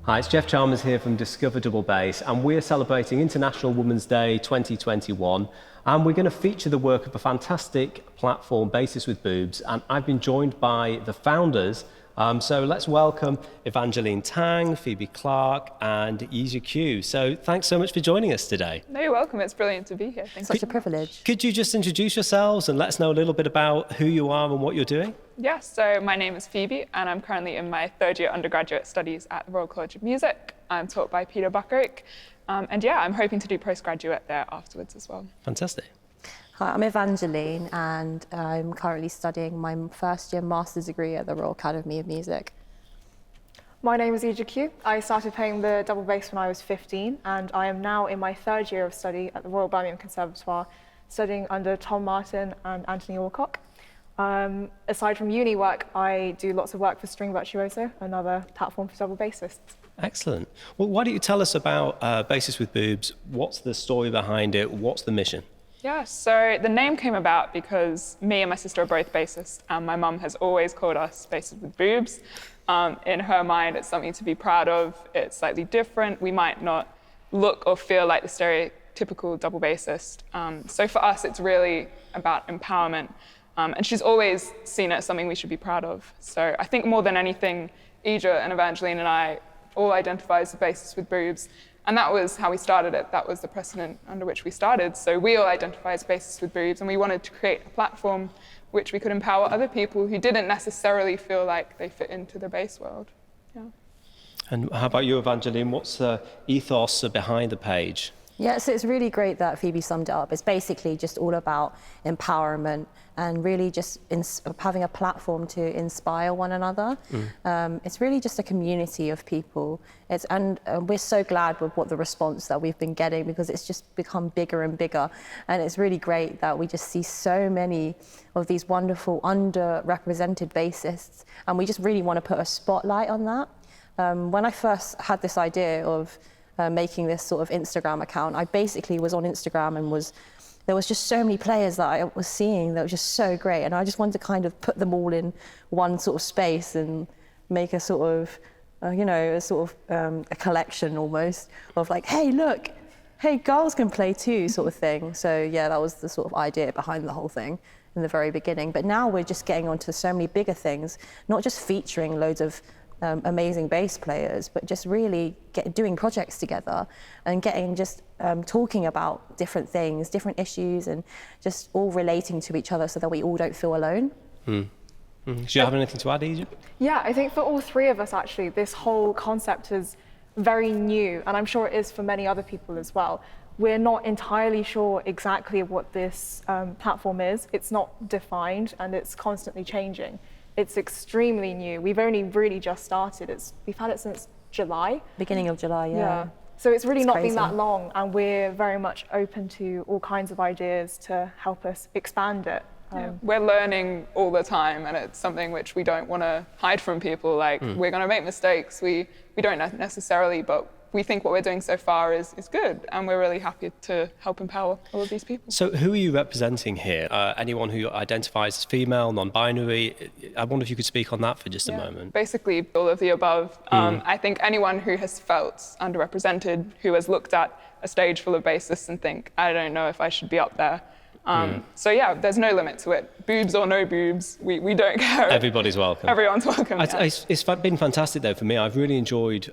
Hi, it's Jeff Chalmers here from Discover Double Bass, and we're celebrating International Women's Day 2021, and we're going to feature the work of a fantastic platform, Bassists with Boobs, and I've been joined by the founders. So let's welcome Evangeline Tang, Phoebe Clark, and Yijia. So thanks so much for joining us today. No, you're welcome. It's brilliant to be here. Thanks. Such a privilege. Could you just introduce yourselves and let us know a little bit about who you are and what you're doing? Yeah, so my name is Phoebe, and I'm currently in my third year undergraduate studies at the Royal College of Music. I'm taught by Peter Buckoak, and yeah, I'm hoping to do postgraduate there afterwards as well. Fantastic. Hi, I'm Evangeline, and I'm currently studying my first year master's degree at the Royal Academy of Music. My name is Yijia. I started playing the double bass when I was 15, and I am now in my third year of study at the Royal Birmingham Conservatoire, studying under Tom Martin and Anthony Alcock. Aside from uni work, I do lots of work for String Virtuoso, another platform for double bassists. Excellent. Well, why don't you tell us about Bassists with Boobs? What's the story behind it? What's the mission? Yeah, so the name came about because me and my sister are both bassists, and my mum has always called us Bassists with Boobs. In her mind, it's something to be proud of. It's slightly different. We might not look or feel like the stereotypical double bassist. So for us, it's really about empowerment. And she's always seen it as something we should be proud of. So I think more than anything, Yijia and Evangeline and I all identify as the Bassists with Boobs. And that was how we started it. That was the precedent under which we started. So we all identify as Bassists with Boobs, and we wanted to create a platform which we could empower other people who didn't necessarily feel like they fit into the bass world. Yeah. And how about you, Evangeline? What's the ethos behind the page? Yeah, so it's really great that Phoebe summed it up. It's basically just all about empowerment and really just having a platform to inspire one another. It's really just a community of people. And we're so glad with what the response that we've been getting, because it's just become bigger and bigger. And it's really great that we just see so many of these wonderful underrepresented bassists, and we just really want to put a spotlight on that. When I first had this idea of making this sort of Instagram account, I basically was on Instagram and there was just so many players that I was seeing that were just so great, and I just wanted to kind of put them all in one sort of space and make a sort of, a collection almost of like, hey, look, hey, girls can play too, sort of thing. So yeah, that was the sort of idea behind the whole thing in the very beginning. But now we're just getting onto so many bigger things, not just featuring loads of amazing bass players, but just really doing projects together and talking about different things, different issues, and just all relating to each other so that we all don't feel alone. Do you have anything to add, Yijia? Yeah, I think for all three of us, actually, this whole concept is very new, and I'm sure it is for many other people as well. We're not entirely sure exactly what this platform is. It's not defined, and it's constantly changing. It's extremely new. We've only really just started. We've had it since July. Beginning of July, yeah. So it's really not crazy. been that long, and we're very much open to all kinds of ideas to help us expand it. We're learning all the time, and it's something which we don't want to hide from people. Like, we're going to make mistakes. We don't necessarily, but we think what we're doing so far is good, and we're really happy to help empower all of these people. So who are you representing here? Anyone who identifies as female, non-binary? I wonder if you could speak on that for just a moment. Basically, all of the above. I think anyone who has felt underrepresented, who has looked at a stage full of bassists and think, I don't know if I should be up there. So yeah, there's no limit to it. Boobs or no boobs, we don't care. Everybody's welcome. Everyone's welcome. It's been fantastic though for me. I've really enjoyed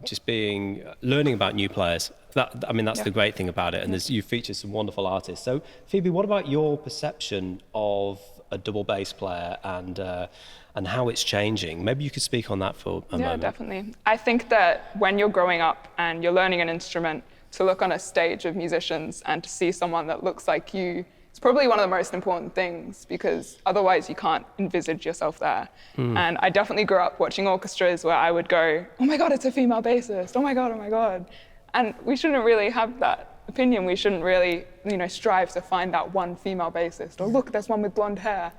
just learning about new players. That's the great thing about it. And you featured some wonderful artists. So Phoebe, what about your perception of a double bass player and how it's changing? Maybe you could speak on that for a moment. Yeah, definitely. I think that when you're growing up and you're learning an instrument, to look on a stage of musicians and to see someone that looks like you, it's probably one of the most important things, because otherwise you can't envisage yourself there. And I definitely grew up watching orchestras where I would go, oh my God, it's a female bassist, oh my God. And we shouldn't really have that opinion. We shouldn't really, strive to find that one female bassist, or look, there's one with blonde hair.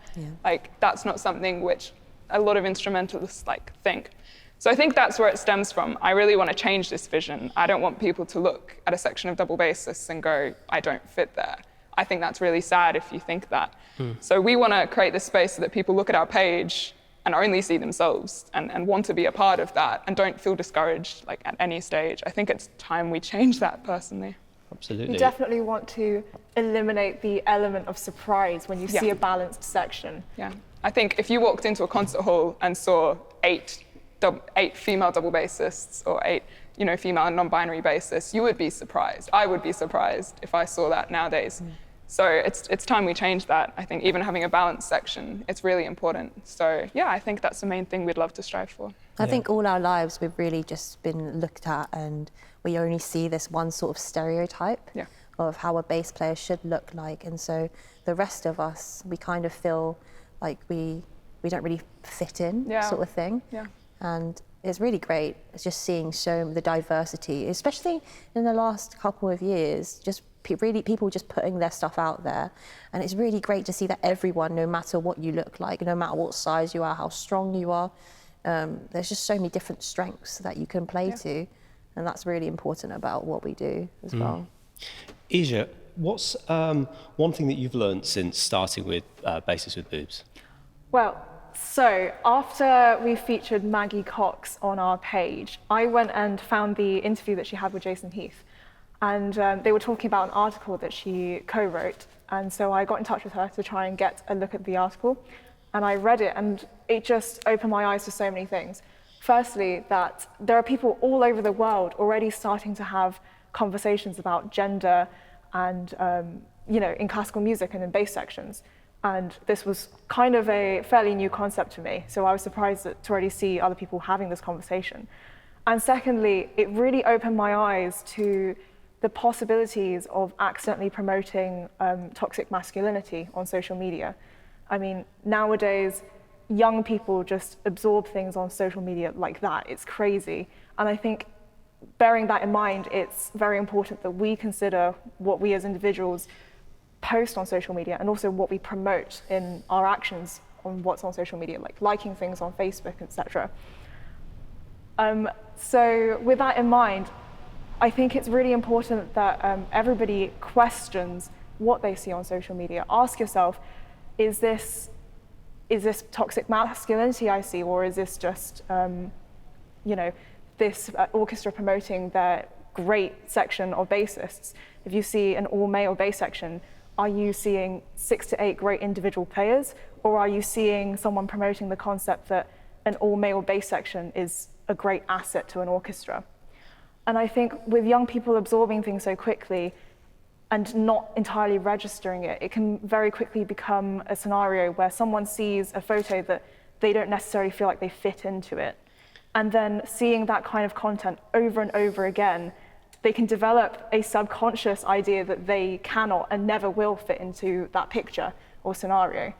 Like, that's not something which a lot of instrumentalists think. So I think that's where it stems from. I really want to change this vision. I don't want people to look at a section of double bassists and go, I don't fit there. I think that's really sad if you think that. So we want to create this space so that people look at our page and only see themselves and want to be a part of that and don't feel discouraged like at any stage. I think it's time we change that personally. Absolutely. You definitely want to eliminate the element of surprise when you see a balanced section. Yeah, I think if you walked into a concert hall and saw eight female double bassists or 8 female non-binary bassists, you would be surprised. I would be surprised if I saw that nowadays. So it's time we change that. I think even having a balanced section, it's really important. So yeah, I think that's the main thing we'd love to strive for. I think all our lives we've really just been looked at and we only see this one sort of stereotype of how a bass player should look like. And so the rest of us, we kind of feel like we don't really fit in sort of thing. Yeah. And it's really great just seeing the diversity, especially in the last couple of years, just really people just putting their stuff out there. And it's really great to see that everyone, no matter what you look like, no matter what size you are, how strong you are, there's just so many different strengths that you can play to. And that's really important about what we do as well. Yijia, what's one thing that you've learned since starting with Bassists with Boobs? Well, so after we featured Maggie Cox on our page, I went and found the interview that she had with Jason Heath. And they were talking about an article that she co-wrote. And so I got in touch with her to try and get a look at the article. And I read it, and it just opened my eyes to so many things. Firstly, that there are people all over the world already starting to have conversations about gender and, in classical music and in bass sections. And this was kind of a fairly new concept to me. So I was surprised to already see other people having this conversation. And secondly, it really opened my eyes to the possibilities of accidentally promoting toxic masculinity on social media. I mean, nowadays, young people just absorb things on social media like that. It's crazy. And I think bearing that in mind, it's very important that we consider what we as individuals post on social media and also what we promote in our actions on what's on social media, like liking things on Facebook, etc. So with that in mind, I think it's really important that everybody questions what they see on social media. Ask yourself, is this toxic masculinity I see, or is this just, this orchestra promoting their great section of bassists? If you see an all-male bass section, are you seeing 6 to 8 great individual players, or are you seeing someone promoting the concept that an all-male bass section is a great asset to an orchestra? And I think with young people absorbing things so quickly and not entirely registering it, it can very quickly become a scenario where someone sees a photo that they don't necessarily feel like they fit into it. And then seeing that kind of content over and over again, they can develop a subconscious idea that they cannot and never will fit into that picture or scenario.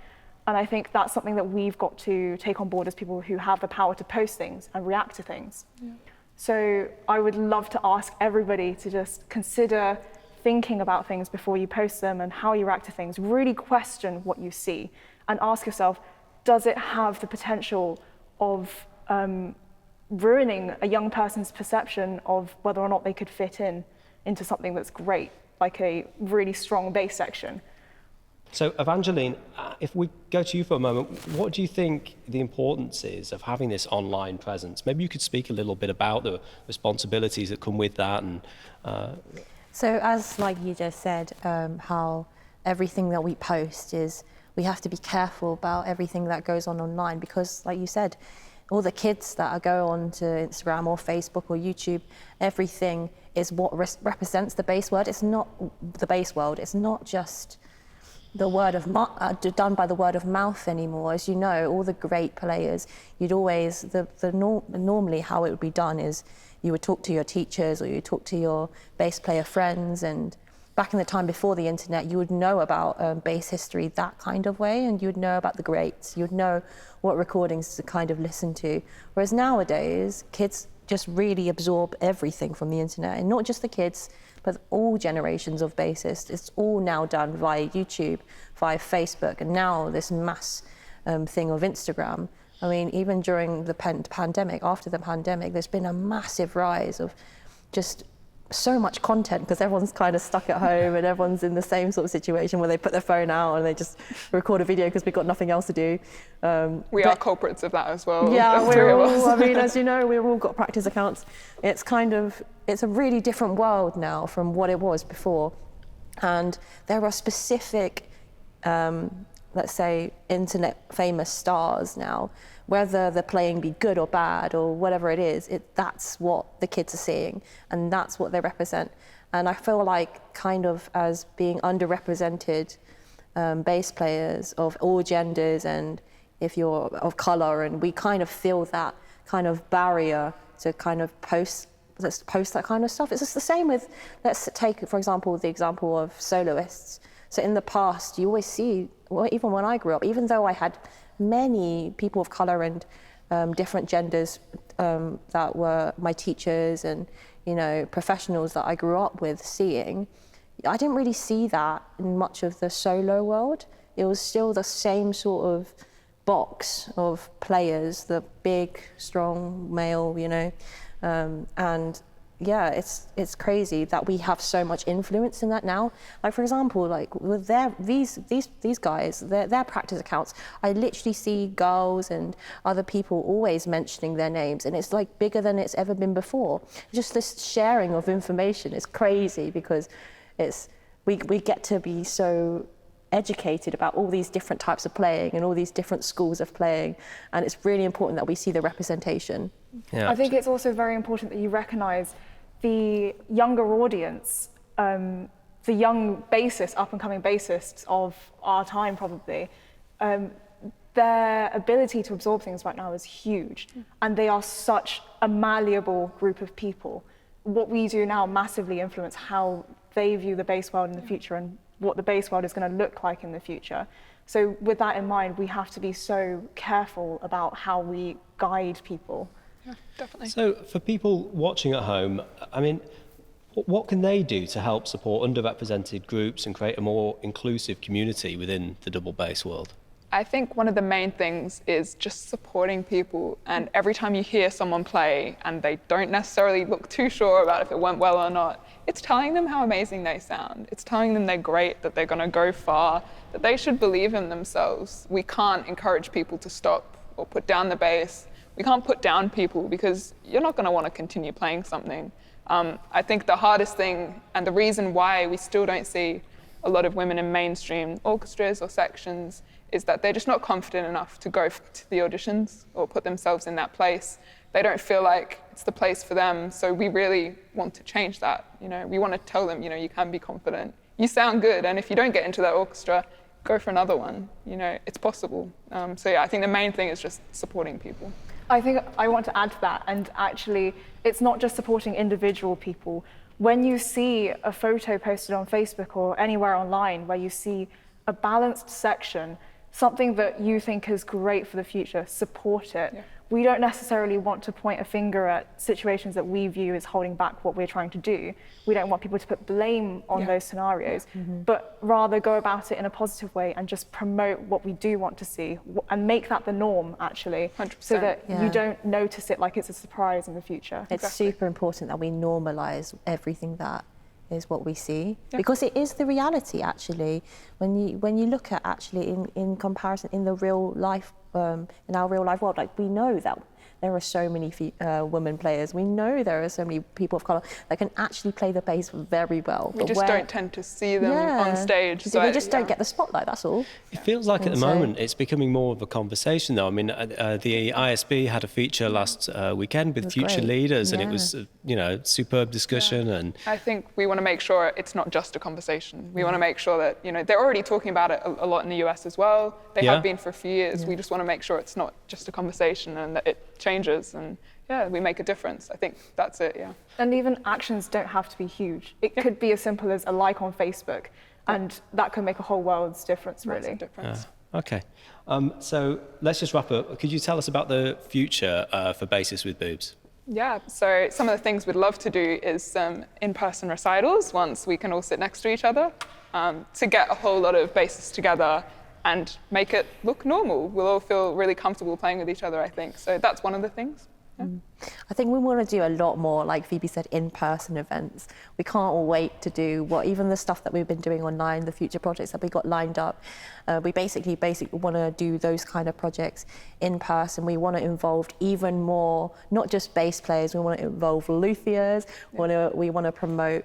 And I think that's something that we've got to take on board as people who have the power to post things and react to things. Yeah. So I would love to ask everybody to just consider thinking about things before you post them and how you react to things. Really question what you see and ask yourself, does it have the potential of ruining a young person's perception of whether or not they could fit into something that's great, like a really strong bass section? So Evangeline, if we go to you for a moment, what do you think the importance is of having this online presence? Maybe you could speak a little bit about the responsibilities that come with that. And So as like you just said, how everything that we post is, we have to be careful about everything that goes on online, because like you said, all the kids that go on to Instagram or Facebook or YouTube, everything is what represents the bass world. It's not the bass world. It's not just the word of done by the word of mouth anymore. As you know, all the great players, you'd always normally how it would be done is you would talk to your teachers or you would talk to your bass player friends, and back in the time before the internet, you would know about bass history that kind of way, and you would know about the greats. You would know what recordings to kind of listen to. Whereas nowadays, kids just really absorb everything from the internet, and not just the kids, but all generations of bassists. It's all now done via YouTube, via Facebook, and now this mass thing of Instagram. I mean, even during the pandemic, after the pandemic, there's been a massive rise of just so much content because everyone's kind of stuck at home and everyone's in the same sort of situation where they put their phone out and they just record a video because we've got nothing else to do. We are culprits of that as well. Yeah, the three of us. I mean, as you know, we've all got practice accounts. It's a really different world now from what it was before. And there are specific, let's say, internet famous stars now, whether the playing be good or bad or whatever it is, that's what the kids are seeing and that's what they represent. And I feel like kind of as being underrepresented bass players of all genders and if you're of colour, and we kind of feel that kind of barrier to kind of post that kind of stuff. It's just the same with, let's take, for example, the example of soloists. So in the past, you always see, well, even when I grew up, even though I had many people of colour and different genders that were my teachers and, you know, professionals that I grew up with seeing, I didn't really see that in much of the solo world. It was still the same sort of box of players, the big, strong male, you know, and yeah, it's crazy that we have so much influence in that now. Like for example, like with these guys, their practice accounts, I literally see girls and other people always mentioning their names, and it's like bigger than it's ever been before. Just this sharing of information is crazy because we get to be so educated about all these different types of playing and all these different schools of playing, and it's really important that we see the representation. Yeah. I think it's also very important that you recognise the younger audience, the young bassists, up-and-coming bassists of our time probably, their ability to absorb things right now is huge, and they are such a malleable group of people. What we do now massively influence how they view the bass world in the future and what the bass world is going to look like in the future. So with that in mind, we have to be so careful about how we guide people. Yeah, definitely. So for people watching at home, I mean, what can they do to help support underrepresented groups and create a more inclusive community within the double bass world? I think one of the main things is just supporting people, and every time you hear someone play and they don't necessarily look too sure about if it went well or not, it's telling them how amazing they sound. It's telling them they're great, that they're going to go far, that they should believe in themselves. We can't encourage people to stop or put down the bass. We can't put down people because you're not going to want to continue playing something. I think the hardest thing and the reason why we still don't see a lot of women in mainstream orchestras or sections is that they're just not confident enough to go to the auditions or put themselves in that place. They don't feel like it's the place for them. So we really want to change that. You know, we want to tell them, you know, you can be confident. You sound good, and if you don't get into that orchestra, go for another one. You know, it's possible. So yeah, I think the main thing is just supporting people. I think I want to add to that, and actually, it's not just supporting individual people. When you see a photo posted on Facebook or anywhere online where you see a balanced section, something that you think is great for the future, support it. Yeah. We don't necessarily want to point a finger at situations that we view as holding back what we're trying to do. We don't want people to put blame on those scenarios, but rather go about it in a positive way and just promote what we do want to see and make that the norm, actually, 100%. So that you don't notice it like it's a surprise in the future. It's super important that we normalise everything that is what we see, because it is the reality. Actually, when you look at actually in comparison in the real life, in our real life world, like we know that there are so many women players. We know there are so many people of colour that can actually play the bass very well. We just don't tend to see them on stage. So we just don't get the spotlight, that's all. It feels like at the moment it's becoming more of a conversation though. I mean, the ISB had a feature last weekend with future leaders, and it was, you know, superb discussion. And I think we want to make sure it's not just a conversation. We want to make sure that, you know, they're already talking about it a lot in the US as well. They have been for a few years. We just want to make sure it's not just a conversation and that it changes and we make a difference. I think that's it. And even actions don't have to be huge. It could be as simple as a like on Facebook, and that could make a whole world's difference, really. Difference. Okay, so let's just wrap up. Could you tell us about the future for Bassists with Boobs? Yeah, so some of the things we'd love to do is in-person recitals once we can all sit next to each other, to get a whole lot of bassists together and make it look normal. We'll all feel really comfortable playing with each other, I think. So that's one of the things. I think we want to do a lot more, like Phoebe said, in-person events. We can't wait to do even the stuff that we've been doing online, the future projects that we got lined up. We basically want to do those kind of projects in person. We want to involve even more, not just bass players. We want to involve luthiers. We want to promote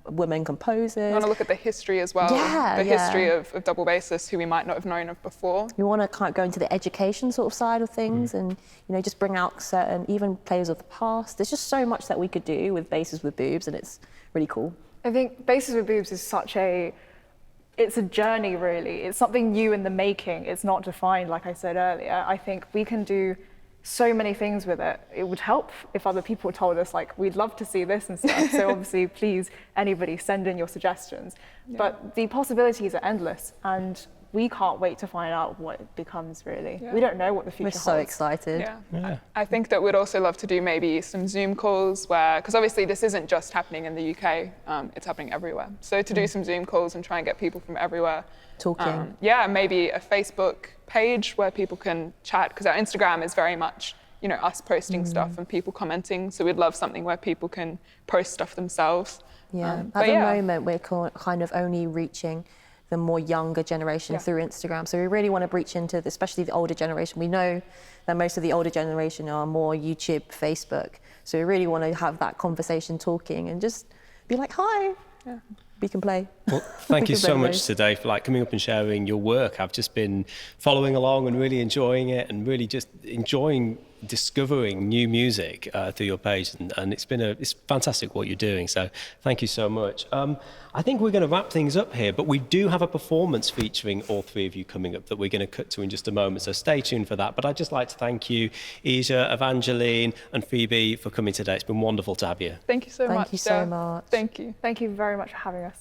women composers. We want to look at the history as well. The history of double bassists who we might not have known of before. We want to kind of go into the education sort of side of things, and just bring out certain even players of the past. There's just so much that we could do with Bassists with Boobs, and it's really cool. I think Bassists with Boobs is it's a journey, really. It's something new in the making. It's not defined, like I said earlier. I think we can do so many things with it. It would help if other people told us, like, we'd love to see this and stuff. So obviously, please, anybody, send in your suggestions. Yeah. But the possibilities are endless, and we can't wait to find out what it becomes, really. Yeah. We don't know what the future holds. We're so excited. Yeah. I think that we'd also love to do maybe some Zoom calls because obviously this isn't just happening in the UK, it's happening everywhere. So to do some Zoom calls and try and get people from everywhere. Talking. Maybe a Facebook page where people can chat, because our Instagram is very much, us posting stuff and people commenting. So we'd love something where people can post stuff themselves. Yeah, at the moment we're kind of only reaching the more younger generation through Instagram. So we really want to reach into, especially the older generation. We know that most of the older generation are more YouTube, Facebook. So we really want to have that conversation talking and just be like, hi, we can play. Well, thank you so much today for coming up and sharing your work. I've just been following along and really enjoying it, and really just enjoying discovering new music through your page, and it's fantastic what you're doing, so thank you so much. I think we're going to wrap things up here, but we do have a performance featuring all three of you coming up that we're going to cut to in just a moment, so stay tuned for that. But I'd just like to thank you, Yijia, Evangeline and Phoebe, for coming today. It's been wonderful to have you. Thank you so much. Thank you so much. Thank you. Thank you very much for having us.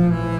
you.